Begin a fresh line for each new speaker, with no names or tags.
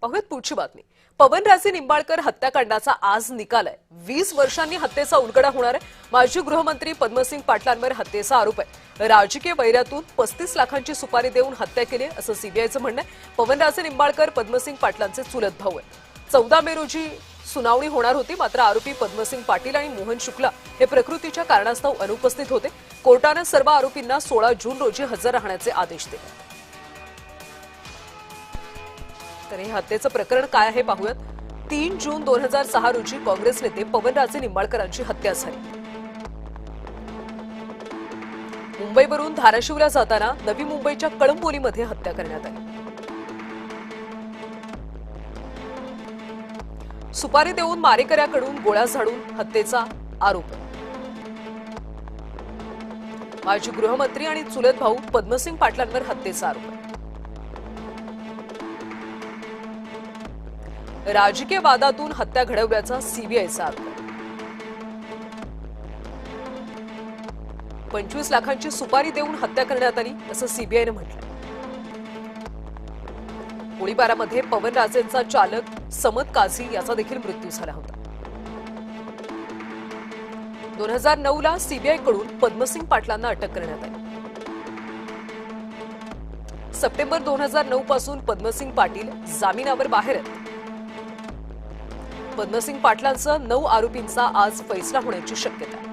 पाहूयात पुढची बातमी। पवनराजे निंबाळकर हत्याकांडाचा आज निकाल आहे। 20 वर्षांनी हत्येचा उलगडा होणार आहे। माजी गृहमंत्री पद्मसिंग पाटलांवर हत्येचा आरोप आहे। राजकीय वैरातून 35 लाखांची सुपारी देऊन हत्या केली असं सीबीआयचं म्हणणं आहे। पवनराजे निंबाळकर पद्मसिंग पाटलांचे चुलत भाऊ आहेत। 14 मे रोजी सुनावणी होणार होती, मात्र आरोपी पद्मसिंग पाटील आणि मोहन शुक्ला हे प्रकृतीच्या कारणास्तव अनुपस्थित होते। कोर्टाने सर्व आरोपींना 16 जून रोजी हजर राहण्याचे आदेश दिले। तर हे हत्येचं प्रकरण काय आहे पाहूयात। 3 जून 2006 रोजी काँग्रेस नेते पवनराजे निंबाळकरांची हत्या झाली। मुंबईवरून धाराशिवला जाताना नवी मुंबईच्या कळंबोलीमध्ये हत्या करण्यात आली। सुपारी देऊन मारेकऱ्याकडून गोळ्या झाडून हत्येचा आरोप आहे। माजी गृहमंत्री आणि चुलत भाऊ पद्मसिंग पाटलांवर हत्येचा आरोप आहे। राजकीय वादातून हत्या घडवल्याचा सीबीआयचा आरोप आहे। 25 लाखांची सुपारी देऊन हत्या करण्यात आली असं सीबीआयने म्हटलंय। गोळीबारामध्ये पवनराजेंचा चालक समद काझी याचा देखील मृत्यू झाला होता। 2009 ला सीबीआयकडून पद्मसिंग पाटलांना अटक करण्यात आली। सप्टेंबर 2009 पासून पद्मसिंग पाटील जामिनावर बाहेर आहेत। पद्मसिंग पाटलांसह 9 आरोपींचा आज फैसला होण्याची शक्यता आहे।